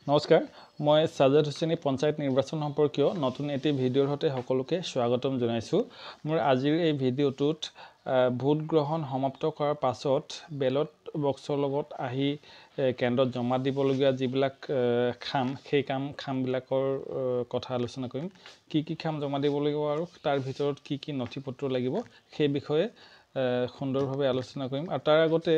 নমস্কাৰ মই সাজাদ হুছেইনি পঞ্চায়ত নিৰ্বাচন সম্পৰ্কীয় নতুন এটি ভিডিঅ'ৰ সৈতে সকলোকে স্বাগতম জনাইছোঁ মোৰ আজিৰ এই ভিডিঅ'টোত ভোট গ্ৰহণ সমাপ্ত কৰাৰ পাছত বেলট বক্সৰ লগত আহি কেন্দ্ৰত জমা দিবলগীয়া যিবিলাক খাম সেই খামবিলাকৰ কথা আলোচনা কৰিম কি খাম জমা দিব লাগিব আৰু তাৰ ভিতৰত কি নথিপত্ৰ লাগিব সেই বিষয়ে সুন্দৰভাৱে আলোচনা কৰিম আৰু তাৰ আগতে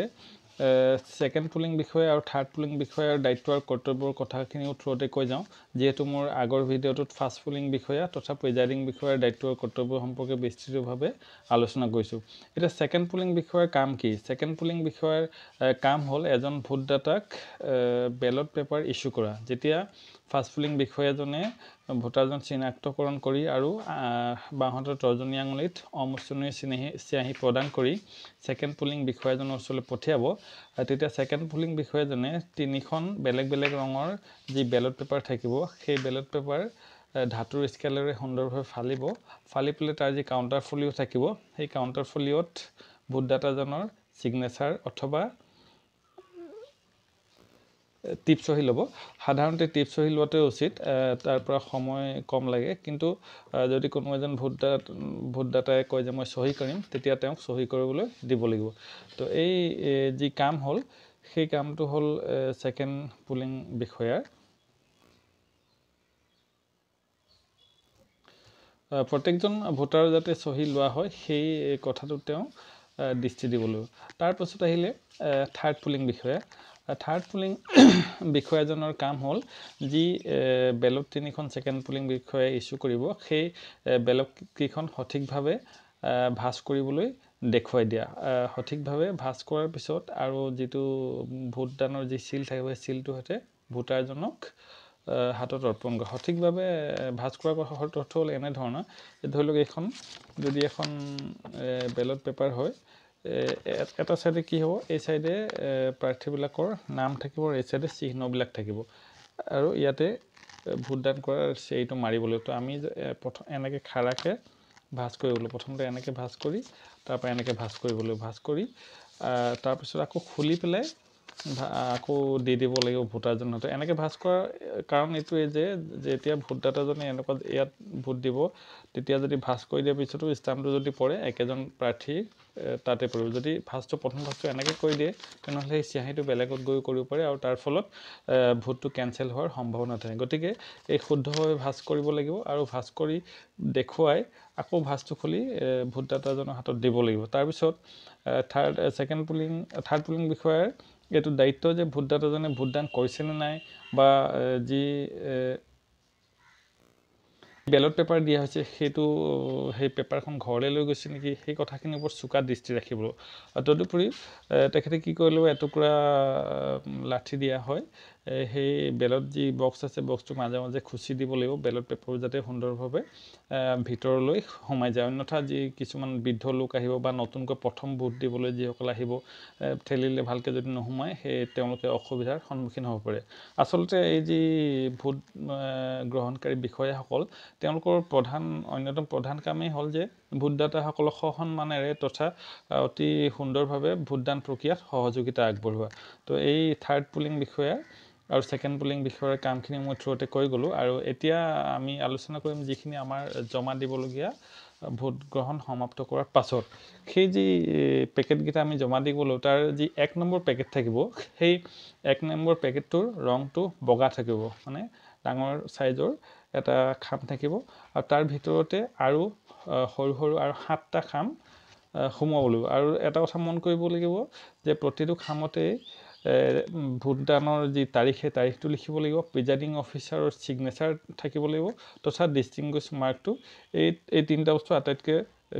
সেকেন্ড পুলিং বিষয়ে আৰু থাৰ্ড পুলিং বিষয়ে আৰু দায়িত্ব আৰু কৰ্তব্যৰ কথাখিনি উত্তৰতে কৈ যাওঁ যেহেতু মোৰ আগৰ ভিডিঅ'টোত ফাৰ্ষ্ট পুলিং বিষয়া তথা প্ৰিজাইডিং বিষয়াৰ দায়িত্ব আৰু কৰ্তব্য সম্পৰ্কে বিস্তৃতভাৱে আলোচনা কৰিছোঁ এতিয়া সেকেন্ড পুলিং বিষয়াৰ কাম কি সেকেন্ড পুলিং বিষয়াৰ কাম হ'ল এজন ভোটদাতাক বেলট পেপাৰ ইস্যু কৰা যেতিয়া ফাৰ্ষ্ট পুলিং বিষয়াজনে ভোটাৰজন চিনাক্তকৰণ কৰি আৰু বাহঁতৰ তৰ্জনী আঙুলিত অমুচনীয় চিয়াহী প্ৰদান কৰি সেকেন্ড পুলিং বিষয়াজনৰ ওচৰলৈ পঠিয়াব তেতিয়া সেকেন্ড পুলিং বিষয়াজনে তিনিখন বেলেগ বেলেগ ৰঙৰ যি বেলট পেপাৰ থাকিব সেই বেলট পেপাৰ ধাতুৰ স্কেলেৰে সুন্দৰভাৱে ফালি পেলাই তাৰ যি কাউণ্টাৰ ফলিঅ' থাকিব সেই কাউণ্টাৰ ফলিঅ'ত ভোটদাতাজনৰ সিগনেচাৰ অথবা টিপ সহি ল'ব সাধাৰণতে টিপ সহি লোৱাটো উচিত তাৰ পৰা সময় কম লাগে কিন্তু যদি কোনো এজন ভোটদাতাই কয় যে মই সহি কৰিম তেতিয়া তেওঁক সহি কৰিবলৈ দিব লাগিব তো এই যি কাম হ'ল সেই কামটো হ'ল সেকেন্ড পুলিং বিষয়াৰ প্ৰত্যেকজন ভোটাৰ যাতে সহি লোৱা হয় সেই কথাটো তেওঁ দৃষ্টি দিব লাগিব তাৰ পাছত আহিলে থাৰ্ড পুলিং বিষয়া থাৰ্ড পুলিং বিষয়াজনৰ কাম হ'ল যি বেলট তিনিখন সেকেন্ড পুলিং বিষয়াই ইস্যু কৰিব সেই বেলট কিখন সঠিকভাৱে ভাঁজ কৰিবলৈ দেখুৱাই দিয়া সঠিকভাৱে ভাঁজ কৰাৰ পিছত আৰু যিটো ভোটদানৰ যি সিল থাকিব সেই সিলটোৰ সৈতে ভোটাৰজনক হাতত অৰ্পণ কৰা সঠিকভাৱে ভাঁজ কৰাৰ অৰ্থ হ'ল এনেধৰণৰ ধৰি লওক এখন যদি এখন বেলট পেপাৰ হয় এটা সাইডে কি হ'ব এই সাইডে প্ৰাৰ্থীবিলাকৰ নাম থাকিব আৰু এই সাইডে চিহ্নবিলাক থাকিব আৰু ইয়াতে ভোটদান কৰাৰ সেইটো মাৰিবলৈ তো আমি প্ৰথম এনেকৈ খাৰাকৈ ভাঁজ কৰিবলৈ প্ৰথমতে এনেকৈ ভাঁজ কৰি তাৰ পৰা এনেকৈ ভাঁজ কৰিবলৈ ভাঁজ কৰি তাৰপিছত আকৌ খুলি পেলাই আকৌ দি দিব লাগিব ভোটাৰজনতে এনেকৈ ভাঁজ কৰাৰ কাৰণ এইটোৱে যে যেতিয়া ভোটদাতাজনে এনেকুৱা ইয়াত ভোট দিব তেতিয়া যদি ভাঁজ কৰি দিয়াৰ পিছতো ষ্টাম্পটো যদি পৰে একেজন প্ৰাৰ্থী তাতে পৰিব যদি প্ৰথম ভাঁজটো এনেকৈ কৰি দিয়ে তেনেহ'লে সেই চিয়াহীটো বেলেগত গৈ কৰিব পাৰে আৰু তাৰ ফলত ভোটটো কেনচেল হোৱাৰ সম্ভাৱনা থাকে গতিকে এই শুদ্ধভাৱে ভাঁজ কৰিব লাগিব আৰু ভাঁজ কৰি দেখুৱাই আকৌ ভাঁজটো খুলি ভোটদাতাজনৰ হাতত দিব লাগিব তাৰপিছত থাৰ্ড পুলিং বিষয়াৰ এইটো দায়িত্ব যে ভোটদাতাজনে ভোটদান কৰিছেনে নাই বা যি বেলট পেপাৰ দিয়া হৈছে সেইটো সেই পেপাৰখন ঘৰলৈ লৈ গৈছে নেকি সেই কথাখিনিৰ ওপৰত চোকা দৃষ্টি ৰাখিব তদুপৰি তেখেতে কি কৰিলে এটুকুৰা লাঠি দিয়া হয় সেই বেলট যি বক্স আছে বক্সটো মাজে মাজে খুচি দিব লাগিব বেলট পেপাৰ যাতে সুন্দৰভাৱে ভিতৰলৈ সোমাই যায় অন্যথা যি কিছুমান বৃদ্ধ লোক আহিব বা নতুনকৈ প্ৰথম ভোট দিবলৈ যিসকল আহিব ঠেলিলে ভালকৈ যদি নোসোমায় সেই তেওঁলোকে অসুবিধাৰ সন্মুখীন হ'ব পাৰে আচলতে এই যি ভোট গ্ৰহণকাৰী বিষয়াসকল তেওঁলোকৰ অন্যতম প্ৰধান কামেই হ'ল যে ভোটদাতাসকলক সসন্মানেৰে তথা অতি সুন্দৰভাৱে ভোটদান প্ৰক্ৰিয়াত সহযোগিতা আগবঢ়োৱা তো এই থাৰ্ড পুলিং বিষয়া আৰু সেকেন্ড পুলিং বিষয়াৰ কামখিনি মই থ্ৰুতে কৈ গ'লোঁ আৰু এতিয়া আমি আলোচনা কৰিম যিখিনি আমাৰ জমা দিবলগীয়া ভোট গ্ৰহণ সমাপ্ত কৰাৰ পাছত সেই যি পেকেটকেইটা আমি জমা দিবলৈ তাৰ যি 1 নম্বৰ পেকেট থাকিব সেই 1 নম্বৰ পেকেটটোৰ ৰংটো বগা থাকিব মানে ডাঙৰ সাইজৰ এটা খাম থাকিব আৰু তাৰ ভিতৰতে আৰু সৰু সৰু আৰু 7টা খাম সোমাব লাগিব আৰু এটা কথা মন কৰিব লাগিব যে প্ৰতিটো খামতে ভোটদানৰ যি তাৰিখ সেই তাৰিখটো লিখিব লাগিব প্ৰিজাইডিং অফিচাৰৰ সিগনেচাৰ থাকিব লাগিব তথা ডিষ্টিংগুইছ মাৰ্কটো এই তিনিটা বস্তু আটাইতকৈ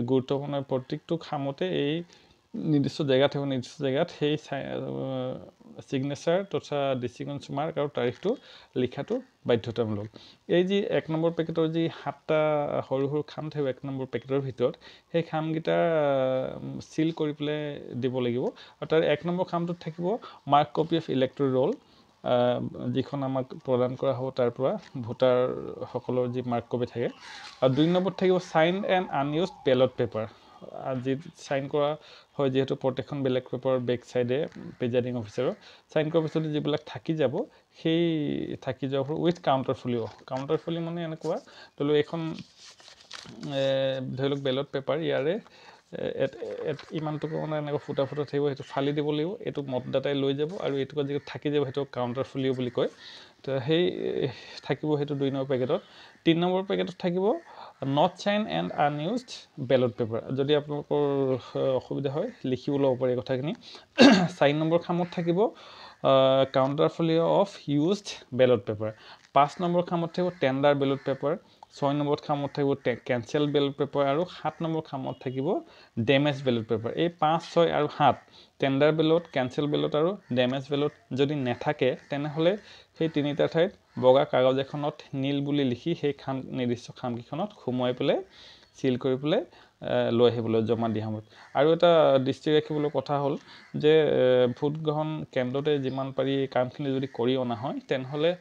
গুৰুত্বপূৰ্ণ প্ৰত্যেকটো খামতে এই নিৰ্দিষ্ট জেগা থাকিব নিৰ্দিষ্ট জেগাত সেই সিগনেচাৰ তথা ডিষ্টিংগুইছ মাৰ্ক আৰু তাৰিখটো লিখাটো বাধ্যতামূলক এই যি 1 নম্বৰ পেকেটৰ যি 7টা সৰু সৰু খাম থাকিব 1 নম্বৰ পেকেটৰ ভিতৰত সেই খামকেইটা সিল কৰি পেলাই দিব লাগিব আৰু তাৰ 1 নম্বৰ খামটোত থাকিব mark copy of electoral roll যিখন আমাক প্ৰদান কৰা হ'ব তাৰ পৰা ভোটাৰসকলৰ যি মাৰ্ক কপি থাকে আৰু 2 নম্বৰত থাকিব sign and unused ballot paper আজি সাইন কৰা হয় যেহেতু প্ৰত্যেকখন বেলেগ পেপাৰ বেক সাইডে প্ৰিজাইডিং অফিচাৰৰ সাইন কৰাৰ পিছত যিবিলাক থাকি যাব সেই থাকি যোৱাৰ উইথ কাউণ্টাৰ ফলিও মানে এনেকুৱা ধৰি এখন ধৰি লওক বেলট পেপাৰ ইয়াৰে ইমানটুকু মানে এনেকৈ ফুটা থাকিব সেইটো ফালি দিব লাগিব এইটো মতদাতাই লৈ যাব আৰু এইটুকু যিটো থাকি যাব সেইটো কাউণ্টাৰ ফলিও বুলি কয় তো সেই থাকিব সেইটো 2 নম্বৰ পেকেটত 3 নম্বৰ পেকেটত থাকিব not sign and unused ballot paper যদি আপোনালোকৰ অসুবিধা হয় লিখিও ল'ব পাৰে কথাখিনি 4 নম্বৰ খামত থাকিব counter ফলিও of used ballot paper 5 number খামত থাকিব টেণ্ডাৰ বেলট পেপাৰ 6 নম্বৰ খামত থাকিব কেনচেল বেলট পেপাৰ আৰু 7 নম্বৰ খামত থাকিব ডেমেজ বেলট পেপাৰ এই 5 6 আৰু 7 টেণ্ডাৰ বেলট কেনচেল বেলট আৰু ডেমেজ বেলট যদি নাথাকে তেনেহ'লে সেই তিনিটা ঠাইত বগা কাগজ এখনত নীল বুলি লিখি সেই খাম নিৰ্দিষ্ট খামকেইখনত সোমোৱাই পেলাই সিল কৰি পেলাই লৈ আহিবলৈ জমা দিয়া সময়ত আৰু এটা দৃষ্টি ৰাখিবলৈ কথা হ'ল যে ভোট গ্ৰহণ কেন্দ্ৰতে যিমান পাৰি কামখিনি যদি কৰি অনা হয় তেনেহ'লে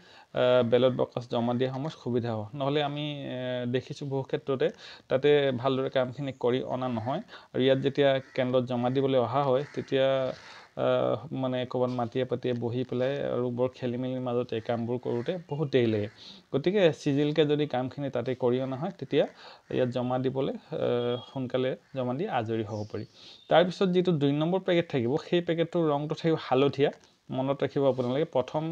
বেলট বাকচ জমা দিয়া সময়ত সুবিধা হয় নহ'লে আমি দেখিছোঁ বহু ক্ষেত্ৰতে তাতে ভালদৰে কামখিনি কৰি অনা নহয় আৰু ইয়াত যেতিয়া কেন্দ্ৰত জমা দিবলৈ অহা হয় তেতিয়া মানে ক'ৰবাত মাটিয়ে পাতিয়ে বহি পেলাই আৰু বৰ খেলিমেলিৰ মাজত এই কামবোৰ কৰোঁতে বহুত দেৰি লাগে গতিকে চিজিলকৈ যদি কামখিনি তাতে কৰি অনা হয় তেতিয়া ইয়াত জমা দিবলৈ সোনকালে জমা দি আজৰি হ'ব পাৰি তাৰপিছত যিটো 2 নম্বৰ পেকেট থাকিব সেই পেকেটটোৰ ৰংটো থাকিব হালধীয়া মনত ৰাখিব আপোনালোকে প্ৰথম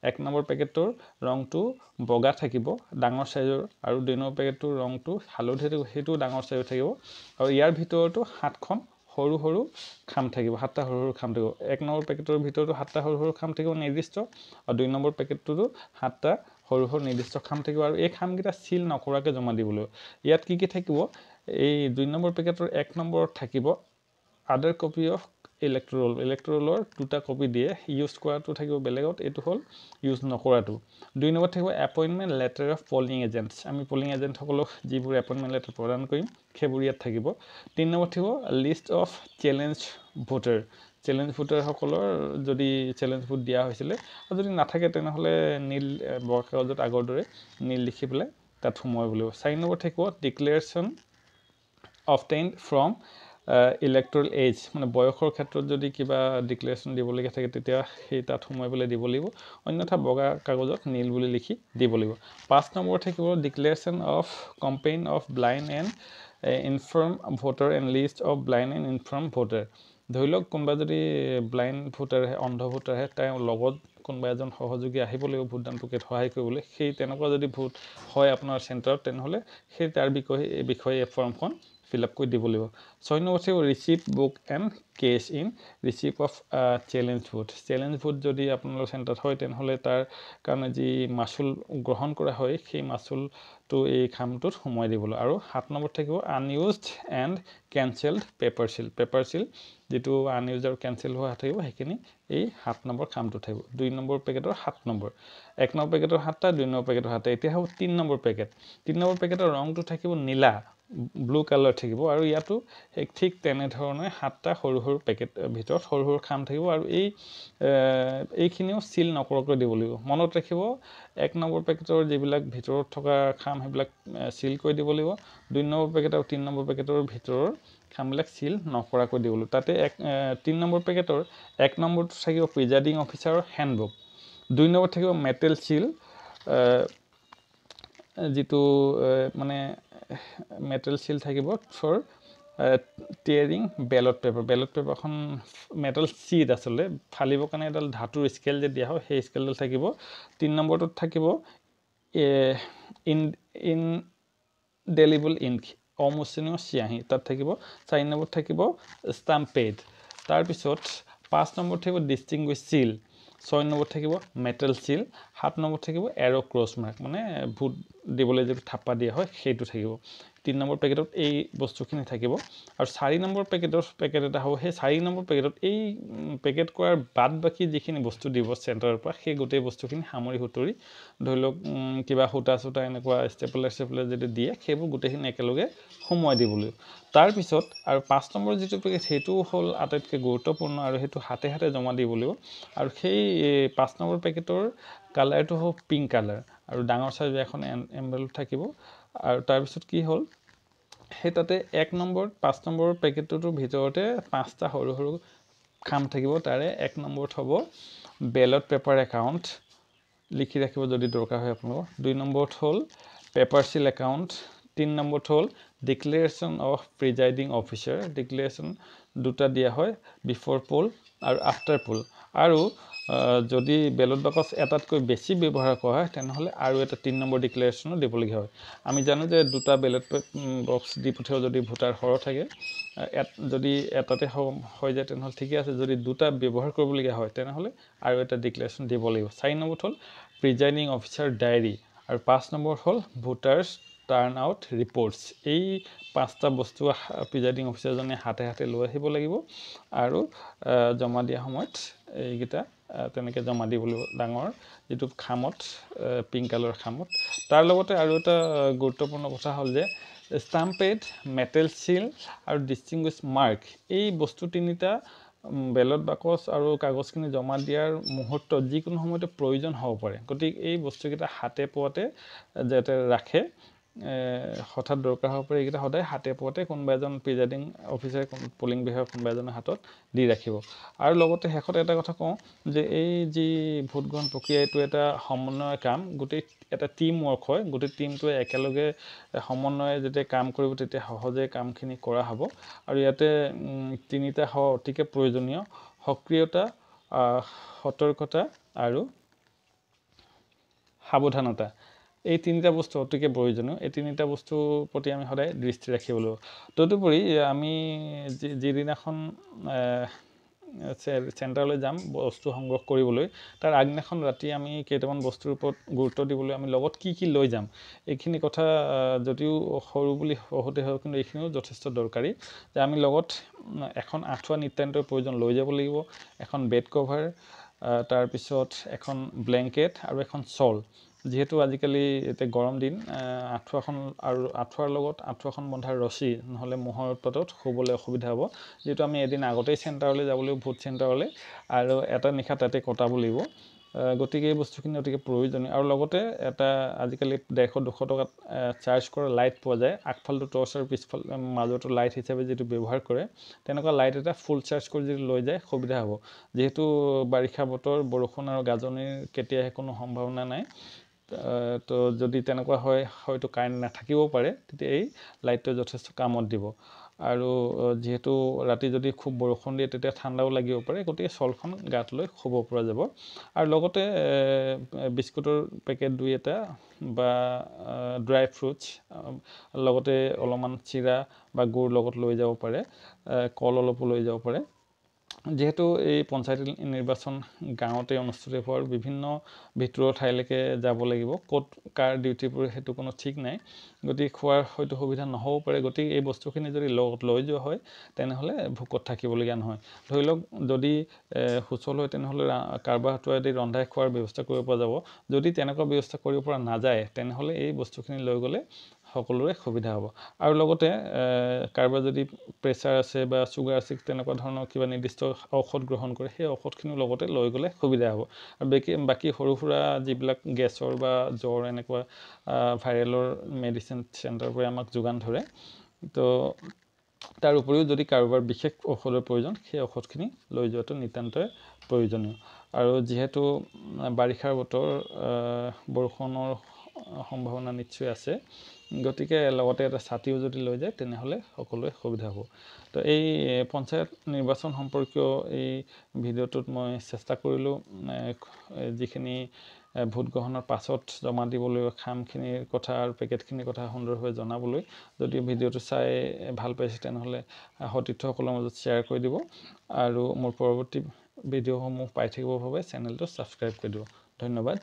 1 নম্বৰ পেকেটটোৰ ৰংটো বগা থাকিব ডাঙৰ সাইজৰ আৰু 2 নম্বৰ পেকেটটোৰ ৰংটো হালধীয়া থাকিব সেইটো ডাঙৰ সাইজৰ থাকিব আৰু ইয়াৰ ভিতৰতো 7খন সৰু সৰু খাম থাকিব 7টা সৰু সৰু খাম থাকিব 1 নম্বৰ পেকেটৰ ভিতৰতো 7টা সৰু সৰু খাম থাকিব নিৰ্দিষ্ট আৰু 2 নম্বৰ পেকেটটোতো 7টা সৰু সৰু নিৰ্দিষ্ট খাম থাকিব আৰু এই খামকেইটা সিল নকৰাকৈ জমা দিবলৈ ইয়াত কি থাকিব এই 2 নম্বৰ পেকেটৰ 1 নম্বৰত থাকিব আদাৰ কপি অফ ইলেক্ট্ৰলৰ দুটা কপি দিয়ে ইউজ কৰাটো থাকিব বেলেগত এইটো হ'ল ইউজ নকৰাটো 2 নম্বৰত থাকিব appointment letter of polling agents আমি পলিং এজেণ্টসকলক যিবোৰ এপইণ্টমেণ্ট লেটাৰ প্ৰদান কৰিম সেইবোৰ ইয়াত থাকিব 3 নম্বৰত থাকিব লিষ্ট অফ চেলেঞ্জ ভোটাৰসকলৰ যদি চেলেঞ্জ ভোট দিয়া হৈছিলে আৰু যদি নাথাকে তেনেহ'লে নীল বগা কাগজত আগৰ দৰে নীল লিখি পেলাই তাত সোমোৱাব লাগিব 4 নম্বৰত থাকিব declaration obtained from electoral age মানে বয়সৰ ক্ষেত্ৰত যদি কিবা ডিক্লেৰেশ্যন দিবলগীয়া থাকে তেতিয়া সেই তাত সোমাই পেলাই দিব লাগিব অন্যথা বগা কাগজত নীল বুলি লিখি দিব লাগিব 5 নম্বৰত থাকিব declaration of companion of blind and infirm voter and list of blind and infirm voter ধৰি লওক কোনোবা যদি ব্লাইণ্ড ভোটাৰ আহে অন্ধ ভোটাৰ আহে তেওঁৰ লগত কোনোবা এজন সহযোগী আহিব লাগিব ভোটদান প্ৰক্ৰিয়াত সহায় কৰিবলৈ সেই তেনেকুৱা যদি ভোট হয় আপোনাৰ চেণ্টাৰত তেনেহ'লে সেই তাৰ বিষয়ে এই ফৰ্মখন fill up কৰি দিব লাগিব 6 নম্বৰ আছে receive book and case in receive of challenge vote যদি আপোনালোকৰ চেণ্টাৰত হয় তেনেহ'লে তাৰ কাৰণে যি মাচুল গ্ৰহণ কৰা হয় সেই মাচুলটো এই খামটোত সোমোৱাই দিবলৈ আৰু 7 নম্বৰত থাকিব আনইউজড এণ্ড কেনচেলড পেপাৰ চিল যিটো আনইউজ আৰু কেনচেল হোৱা থাকিব সেইখিনি এই 7 নম্বৰ খামটো থাকিব 2 নম্বৰ পেকেটৰ 7 নম্বৰ 1 নম্বৰ পেকেটৰ 7টা 2 নম্বৰ পেকেটৰ 7টা এতিয়া হ'ব 3 নম্বৰ পেকেটৰ ৰংটো থাকিব নীলা ব্লু কালাৰ থাকিব আৰু ইয়াতো ঠিক তেনেধৰণে 7টা সৰু সৰু পেকেট ভিতৰত সৰু সৰু খাম থাকিব আৰু এইখিনিও সিল নকৰাকৈ দিব লাগিব মনত ৰাখিব 1 নম্বৰ পেকেটৰ যিবিলাক ভিতৰত থকা খাম সেইবিলাক সিল কৰি দিব লাগিব 2 নম্বৰ পেকেট আৰু 3 নম্বৰ পেকেটৰ ভিতৰৰ খামবিলাক সিল নকৰাকৈ দিব লাগিব তাতে 3 নম্বৰ পেকেটৰ 1 নম্বৰটো থাকিব প্ৰিজাইডিং অফিচাৰৰ হেণ্ডবুক 2 নম্বৰত থাকিব মেটেল সিল যিটো মানে মেটেল সিল থাকিব ফৰ টিয়াৰিং বেলট পেপাৰখন মেটেল চিট আচলতে ফালিবৰ কাৰণে এডাল ধাতুৰ স্কেল যে দিয়া হয় সেই স্কেলডাল থাকিব 3 নম্বৰটোত থাকিব ইনডেলিবল ইংক অমোচনীয় চিয়াহী তাত থাকিব 4 নম্বৰত থাকিব ষ্টাম্প পেড তাৰপিছত 5 নম্বৰত থাকিব ডিষ্টিংগুইছ চিল 6 নম্বৰত থাকিব মেটেল চিল 7 নম্বৰত থাকিব এৰো ক্ৰছ মাৰ্ক মানে ভোট দিবলৈ যিটো থাপ্পা দিয়া হয় সেইটো থাকিব 3 নম্বৰ পেকেটত এই বস্তুখিনি থাকিব আৰু 4 নম্বৰ পেকেট এটা হ'ব সেই 4 নম্বৰ পেকেটত এই পেকেট কৰাৰ বাদ বাকি যিখিনি বস্তু দিব চেণ্টাৰৰ পৰা সেই গোটেই বস্তুখিনি সামৰি হুতৰি ধৰি লওক কিবা সূতা এনেকুৱা ষ্টেপলাৰ যদি দিয়ে সেইবোৰ গোটেইখিনি একেলগে সোমোৱাই দিবলৈ তাৰপিছত আৰু 5 নম্বৰ যিটো পেকেট সেইটো হ'ল আটাইতকৈ গুৰুত্বপূৰ্ণ আৰু সেইটো হাতে জমা দিব লাগিব আৰু সেই 5 নম্বৰ পেকেটৰ কালাৰটো হ'ব পিংক কালাৰ আৰু ডাঙৰ সাইজৰ এখন এনভেলপ থাকিব আৰু তাৰপিছত কি হ'ল সেই তাতে 1 নম্বৰ 5 নম্বৰ পেকেটটোৰ ভিতৰতে 5টা সৰু সৰু খাম থাকিব তাৰে 1 নম্বৰত হ'ব বেলট পেপাৰ একাউণ্ট লিখি ৰাখিব যদি দৰকাৰ হয় আপোনালোকৰ 2 নম্বৰত হ'ল পেপাৰ সিল একাউণ্ট 3 নম্বৰত হ'ল declaration of presiding officer declaration দুটা দিয়া হয় বিফৰ পোল আৰু আফটাৰ পোল আৰু যদি বেলট বাকচ এটাতকৈ বেছি ব্যৱহাৰ কৰা হয় তেনেহ'লে আৰু এটা 3 নম্বৰ ডিক্লেৰেশ্যনো দিবলগীয়া হয় আমি জানো যে দুটা বেলট বক্স দি পঠিয়াও যদি ভোটাৰ সৰহ থাকে যদি এটাতে হৈ যায় তেনেহ'লে ঠিকে আছে যদি দুটা ব্যৱহাৰ কৰিবলগীয়া হয় তেনেহ'লে আৰু এটা ডিক্লেৰেশ্যন দিব লাগিব 4 নম্বৰত হ'ল প্ৰিজাইডিং অফিচাৰ ডায়েৰী আৰু 5 নম্বৰত হ'ল ভোটাৰ্ছ টাৰ্ণ আউট ৰিপৰ্টছ এই 5টা বস্তু প্ৰিজাইডিং অফিচাৰজনে হাতে হাতে লৈ আহিব লাগিব আৰু জমা দিয়া সময়ত এইকেইটা তেনেকৈ জমা দিব লাগিব ডাঙৰ যিটো খামত পিংক কালাৰ খামত তাৰ লগতে আৰু এটা গুৰুত্বপূৰ্ণ কথা হ'ল যে ষ্টাম্প পেড মেটেল সিল আৰু ডিষ্টিংগুইছ মাৰ্ক এই বস্তু তিনিটা বেলট বাকচ আৰু কাগজখিনি জমা দিয়াৰ মুহূৰ্তত যিকোনো সময়তে প্ৰয়োজন হ'ব পাৰে গতিকে এই বস্তুকেইটা হাতে পোৱাতে যাতে ৰাখে হঠাৎ দৰকাৰ হ'ব পাৰে এইকেইটা সদায় হাতে পোৱাতে কোনোবা এজন প্ৰিজাইডিং অফিচাৰ পোলিং বিষয়া কোনোবা এজনৰ হাতত দি ৰাখিব আৰু লগতে শেষত এটা কথা কওঁ যে এই যি ভোট গ্ৰহণ প্ৰক্ৰিয়া এইটো এটা সমন্বয় কাম গোটেই এটা টিম ৱৰ্ক হয় গোটেই টিমটোৱে একেলগে সমন্বয়ে যেতিয়া কাম কৰিব তেতিয়া সহজে কামখিনি কৰা হ'ব আৰু ইয়াতে তিনিটা অতিকে প্ৰয়োজনীয় সক্ৰিয়তা সতৰ্কতা আৰু সাৱধানতা এই তিনিটা বস্তু অতিকে প্ৰয়োজনীয় এই তিনিটা বস্তুৰ প্ৰতি আমি সদায় দৃষ্টি ৰাখিব লাগিব তদুপৰি আমি যিদিনাখন চেণ্টাৰলৈ যাম বস্তু সংগ্ৰহ কৰিবলৈ তাৰ আগদিনাখন ৰাতি আমি কেইটামান বস্তুৰ ওপৰত গুৰুত্ব দিবলৈ আমি লগত কি লৈ যাম এইখিনি কথা যদিও সৰু বুলি সহতে হয় কিন্তু এইখিনিও যথেষ্ট দৰকাৰী যে আমি লগত এখন আঁঠুৱা নিতান্তই প্ৰয়োজন লৈ যাব লাগিব এখন বেড কভাৰ তাৰপিছত এখন ব্লেংকেট আৰু এখন শ্বল যিহেতু আজিকালি এতিয়া গৰম দিন আঁঠুৱাখন আৰু আঁঠুৱাৰ লগত আঁঠুৱাখন বন্ধাৰ ৰছী নহ'লে মহৰ উৎপাতত শুবলৈ অসুবিধা হ'ব যেহেতু আমি এদিন আগতেই চেণ্টাৰলৈ যাব লাগিব ভোট চেণ্টাৰলৈ আৰু এটা নিশা তাতে কটাব লাগিব গতিকে এই বস্তুখিনি অতিকে প্ৰয়োজনীয় আৰু লগতে এটা আজিকালি 150-200 টকাত চাৰ্জ কৰা লাইট পোৱা যায় আগফালটো টৰ্চ আৰু পিছফাল মাজতো লাইট হিচাপে যিটো ব্যৱহাৰ কৰে তেনেকুৱা লাইট এটা ফুল চাৰ্জ কৰি যদি লৈ যায় সুবিধা হ'ব যেহেতু বাৰিষা বতৰ বৰষুণ আৰু গাজনিৰ কেতিয়াহে কোনো সম্ভাৱনা নাই তো যদি তেনেকুৱা হয় হয়তো কাৰেণ্ট নাথাকিব পাৰে তেতিয়া এই লাইটটো যথেষ্ট কামত দিব আৰু যেহেতু ৰাতি যদি খুব বৰষুণ দিয়ে তেতিয়া ঠাণ্ডাও লাগিব পাৰে গতিকে শ্বলখন গাত লৈ শুব পৰা যাব আৰু লগতে বিস্কুটৰ পেকেট 2-এটা বা ড্ৰাই ফ্ৰুটছ লগতে অলপমান চিৰা বা গুড় লগত লৈ যাব পাৰে কল অলপো লৈ যাব পাৰে যেহেতু এই পঞ্চায়ত নিৰ্বাচন গাঁৱতে অনুষ্ঠিত হোৱাৰ বিভিন্ন ভিতৰুৱা ঠাইলৈকে যাব লাগিব ক'ত কাৰ ডিউটি পৰে সেইটো কোনো ঠিক নাই গতিকে খোৱাৰ হয়তো সুবিধা নহ'ব পাৰে গতিকে এই বস্তুখিনি যদি লগত লৈ যোৱা হয় তেনেহ'লে ভোকত থাকিবলগীয়া নহয় ধৰি লওক যদি সুচল হয় তেনেহ'লে কাৰোবাৰ হাতোৱাদি ৰন্ধাই খোৱাৰ ব্যৱস্থা কৰিব পৰা যাব যদি তেনেকুৱা ব্যৱস্থা কৰিব পৰা নাযায় তেনেহ'লে এই বস্তুখিনি লৈ গ'লে সকলোৰে সুবিধা হ'ব আৰু লগতে কাৰোবাৰ যদি প্ৰেছাৰ আছে বা চুগাৰ আছে তেনেকুৱা ধৰণৰ কিবা নিৰ্দিষ্ট ঔষধ গ্ৰহণ কৰে সেই ঔষধখিনি লগতে লৈ গ'লে সুবিধা হ'ব আৰু বাকী সৰু সুৰা যিবিলাক গেছৰ বা জ্বৰ এনেকুৱা ভাইৰেলৰ মেডিচিন চেণ্টাৰৰ পৰা আমাক যোগান ধৰে তো তাৰ উপৰিও যদি কাৰোবাৰ বিশেষ ঔষধৰ প্ৰয়োজন সেই ঔষধখিনি লৈ যোৱাটো নিতান্তই প্ৰয়োজনীয় আৰু যিহেতু বাৰিষাৰ বতৰ বৰষুণৰ সম্ভাৱনা নিশ্চয় আছে গতিকে লগতে এটা ছাতিও যদি লৈ যায় তেনেহ'লে সকলোৱে সুবিধা হ'ব তো এই পঞ্চায়ত নিৰ্বাচন সম্পৰ্কীয় এই ভিডিঅ'টোত মই চেষ্টা কৰিলোঁ যিখিনি ভোট গ্ৰহণৰ পাছত জমা দিবলৈ খামখিনিৰ কথা আৰু পেকেটখিনিৰ কথা সুন্দৰভাৱে জনাবলৈ যদি ভিডিঅ'টো চাই ভাল পাইছে তেনেহ'লে সতীৰ্থসকলৰ মাজত শ্বেয়াৰ কৰি দিব আৰু মোৰ পৰৱৰ্তী ভিডিঅ'সমূহ পাই থাকিবৰ বাবে চেনেলটো ছাবস্ক্ৰাইব কৰি দিব ধন্যবাদ